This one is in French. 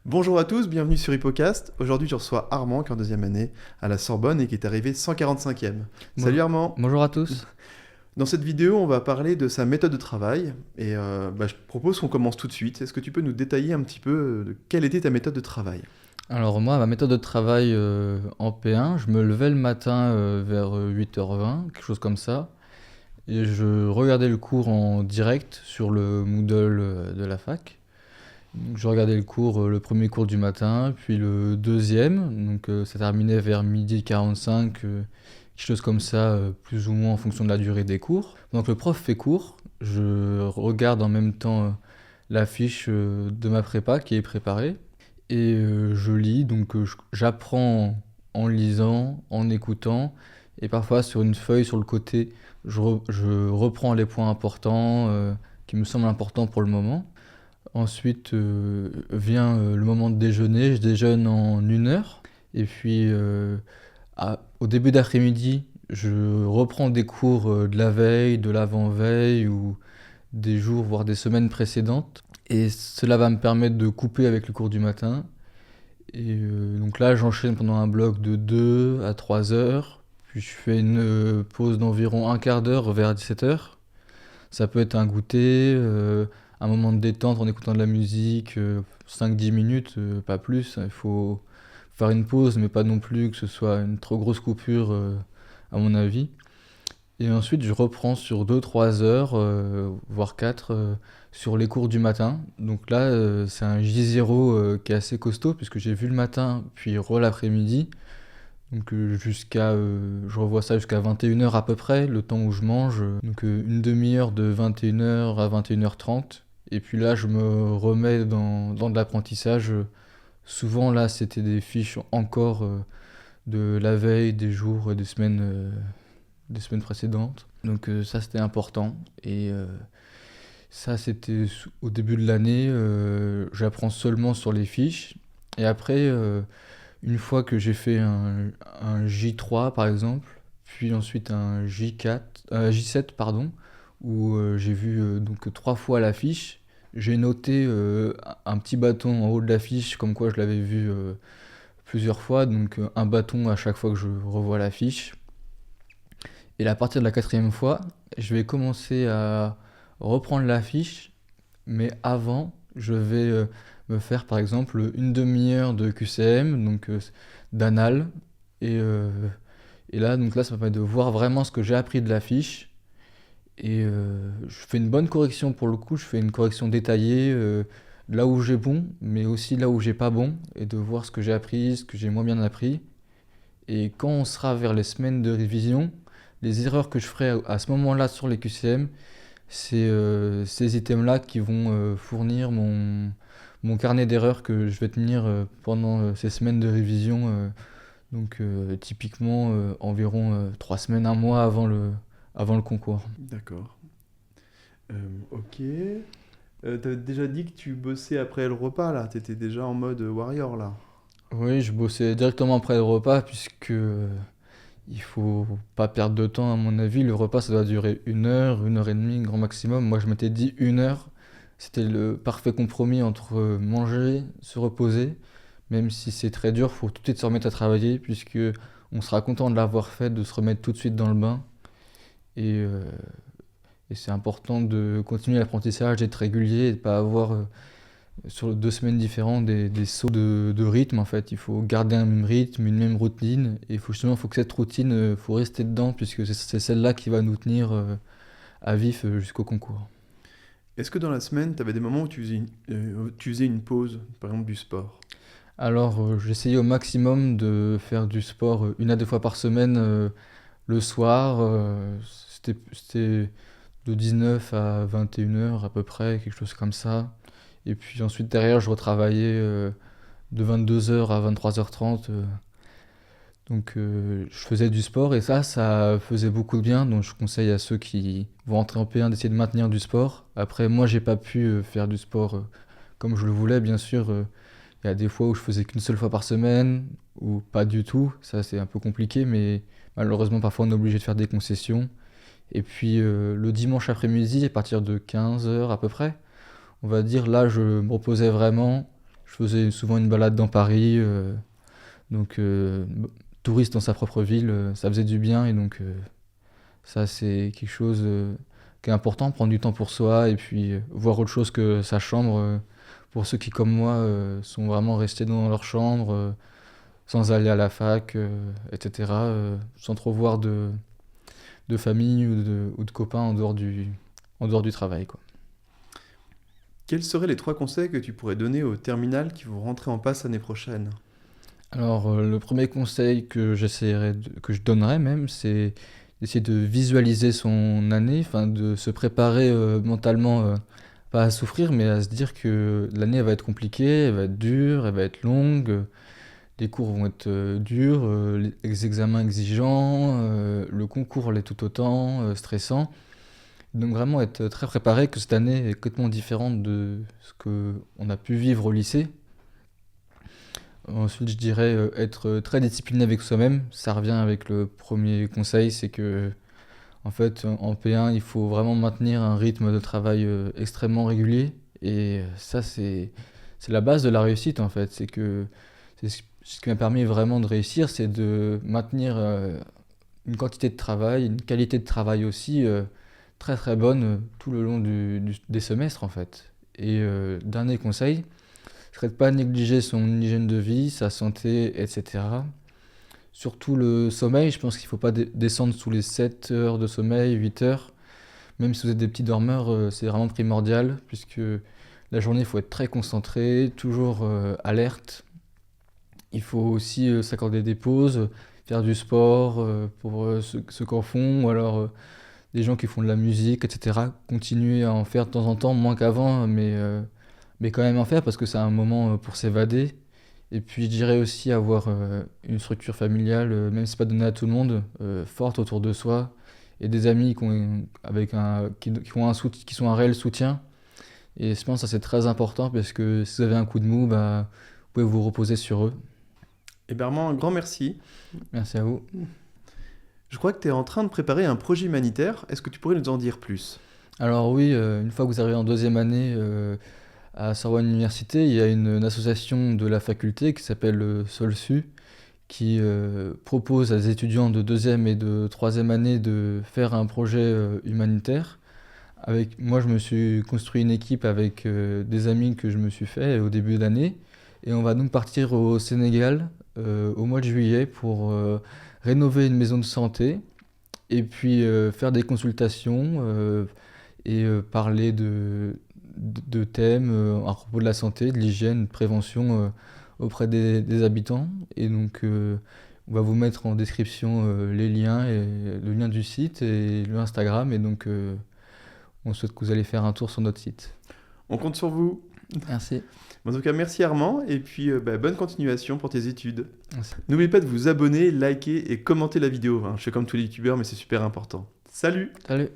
Bonjour à tous, bienvenue sur Hippocast. Aujourd'hui, je reçois Armand qui est en deuxième année à la Sorbonne et qui est arrivé 145e. Salut Bonjour, Armand. bonjour à tous. Dans cette vidéo, on va parler de sa méthode de travail et je propose qu'on commence tout de suite. Est-ce que tu peux nous détailler un petit peu de quelle était ta méthode de travail? Alors moi, ma méthode de travail en P1, je me levais le matin vers 8h20, quelque chose comme ça, et je regardais le cours en direct sur le Moodle de la fac. Donc, je regardais le cours, le premier cours du matin, puis le deuxième, donc ça terminait vers 12h45, quelque chose comme ça, plus ou moins en fonction de la durée des cours. Donc le prof fait cours, je regarde en même temps la fiche de ma prépa qui est préparée. Et je lis, donc j'apprends en lisant, en écoutant, et parfois sur une feuille sur le côté, je reprends les points importants qui me semblent importants pour le moment. Ensuite vient le moment de déjeuner, je déjeune en 1 heure, et puis au début d'après-midi, je reprends des cours de la veille, de l'avant-veille, ou des jours, voire des semaines précédentes. Et cela va me permettre de couper avec le cours du matin. Et donc là, j'enchaîne pendant un bloc de 2 à 3 heures. Puis je fais une pause d'environ un quart d'heure vers 17h. Ça peut être un goûter, un moment de détente en écoutant de la musique, 5-10 minutes, pas plus. Il faut faire une pause, mais pas non plus que ce soit une trop grosse coupure, à mon avis. Et ensuite, je reprends sur 2-3 heures, voire 4, sur les cours du matin. Donc là, c'est un J0 qui est assez costaud, puisque j'ai vu le matin, puis l'après-midi. Donc je revois ça jusqu'à 21h à peu près, le temps où je mange. Donc une demi-heure de 21h à 21h30. Et puis là, je me remets dans de l'apprentissage. Souvent, là, c'était des fiches encore de la veille, des jours, des semaines précédentes. Donc ça c'était important. Et ça c'était au début de l'année. J'apprends seulement sur les fiches. Et après, une fois que j'ai fait un J3 par exemple, puis ensuite un J4, J7 pardon, où j'ai vu donc 3 fois la fiche, j'ai noté un petit bâton en haut de la fiche comme quoi je l'avais vu plusieurs fois, donc un bâton à chaque fois que je revois la fiche. Et à partir de la quatrième fois, je vais commencer à reprendre la fiche, mais avant, je vais me faire par exemple une demi-heure de QCM, donc d'anal. Et, euh, et là, ça me permet de voir vraiment ce que j'ai appris de la fiche. Et je fais une bonne correction pour le coup, je fais une correction détaillée, là où j'ai bon, mais aussi là où j'ai pas bon, et de voir ce que j'ai appris, ce que j'ai moins bien appris. Et quand on sera vers les semaines de révision, les erreurs que je ferai à ce moment-là sur les QCM, c'est ces items-là qui vont fournir mon carnet d'erreurs que je vais tenir pendant ces semaines de révision. Typiquement environ 3 semaines, un mois avant le concours. D'accord. Ok. T'avais déjà dit que tu bossais après le repas là, t'étais déjà en mode warrior là. Oui, je bossais directement après le repas puisque il faut pas perdre de temps à mon avis. Le repas ça doit durer 1 heure, 1 heure et demie, grand maximum. Moi je m'étais dit 1 heure. C'était le parfait compromis entre manger, se reposer. Même si c'est très dur, faut tout de suite se remettre à travailler puisque on sera content de l'avoir fait, de se remettre tout de suite dans le bain. Et, euh, et c'est important de continuer l'apprentissage, d'être régulier et de pas avoir sur 2 semaines différentes des sauts de rythme en fait. Il faut garder un même rythme, une même routine. Et faut que cette routine, faut rester dedans puisque c'est celle-là qui va nous tenir à vif jusqu'au concours. Est-ce que dans la semaine, t'avais des moments où tu faisais une pause, par exemple du sport? Alors j'essayais au maximum de faire du sport 1 à 2 fois par semaine le soir. C'était de 19 à 21h à peu près, quelque chose comme ça. Et puis ensuite derrière je retravaillais de 22h à 23h30. Je faisais du sport et ça faisait beaucoup de bien. Donc je conseille à ceux qui vont entrer en P1 d'essayer de maintenir du sport. Après moi j'ai pas pu faire du sport comme je le voulais bien sûr. Il y a des fois où je faisais qu'une seule fois par semaine ou pas du tout. Ça c'est un peu compliqué mais malheureusement parfois on est obligé de faire des concessions. Et puis le dimanche après-midi à partir de 15h à peu près, on va dire là je me reposais vraiment. Je Je faisais souvent une balade dans Paris, donc touriste dans sa propre ville, ça faisait du bien et donc ça c'est quelque chose qui est important, prendre du temps pour soi et puis voir autre chose que sa chambre. Pour ceux qui comme moi sont vraiment restés dans leur chambre, sans aller à la fac, etc., sans trop voir de famille ou de copains en dehors du travail, quoi. Quels seraient les 3 conseils que tu pourrais donner aux terminales qui vont rentrer en passe l'année prochaine? Alors, le premier conseil que je donnerais même, c'est d'essayer de visualiser son année, enfin de se préparer mentalement, pas à souffrir, mais à se dire que l'année elle va être compliquée, elle va être dure, elle va être longue, les cours vont être durs, les examens exigeants, le concours l'est tout autant, stressant. Donc vraiment être très préparé, que cette année est complètement différente de ce qu'on a pu vivre au lycée. Ensuite, je dirais être très discipliné avec soi-même. Ça revient avec le premier conseil, c'est que en fait, en P1, il faut vraiment maintenir un rythme de travail extrêmement régulier. Et ça, c'est la base de la réussite, en fait. C'est ce qui m'a permis vraiment de réussir, c'est de maintenir une quantité de travail, une qualité de travail aussi très très bonne tout le long des semestres, en fait. Et dernier conseil, serait de ne pas négliger son hygiène de vie, sa santé, etc. Surtout le sommeil, je pense qu'il ne faut pas descendre sous les 7 heures de sommeil, 8 heures. Même si vous êtes des petits dormeurs, c'est vraiment primordial, puisque la journée, il faut être très concentré, toujours alerte. Il faut aussi s'accorder des pauses, faire du sport pour ceux qui en font, ou alors des gens qui font de la musique, etc. Continuer à en faire de temps en temps, moins qu'avant, mais quand même en faire parce que c'est un moment pour s'évader. Et puis je dirais aussi avoir une structure familiale, même si c'est pas donné à tout le monde, forte autour de soi, et des amis qui ont qui sont un réel soutien. Et je pense que ça c'est très important parce que si vous avez un coup de mou, bah, vous pouvez vous reposer sur eux. Eh bien, Armand, un grand merci. Merci à vous. Je crois que tu es en train de préparer un projet humanitaire. Est-ce que tu pourrais nous en dire plus? Alors oui, une fois que vous arrivez en deuxième année à Sorbonne Université, il y a une association de la faculté qui s'appelle Solsu, qui propose à des étudiants de deuxième et de troisième année de faire un projet humanitaire. Moi, je me suis construit une équipe avec des amis que je me suis fait au début d'année. Et on va donc partir au Sénégal au mois de juillet pour rénover une maison de santé et puis faire des consultations et parler de thèmes à propos de la santé, de l'hygiène, de prévention auprès des habitants. Et donc, on va vous mettre en description les liens, le lien du site et le Instagram. Et donc, on souhaite que vous allez faire un tour sur notre site. On compte sur vous. Merci. En tout cas, merci Armand, et puis bonne continuation pour tes études. Merci. N'oubliez pas de vous abonner, liker et commenter la vidéo. Je fais comme tous les youtubeurs, mais c'est super important. Salut! Salut!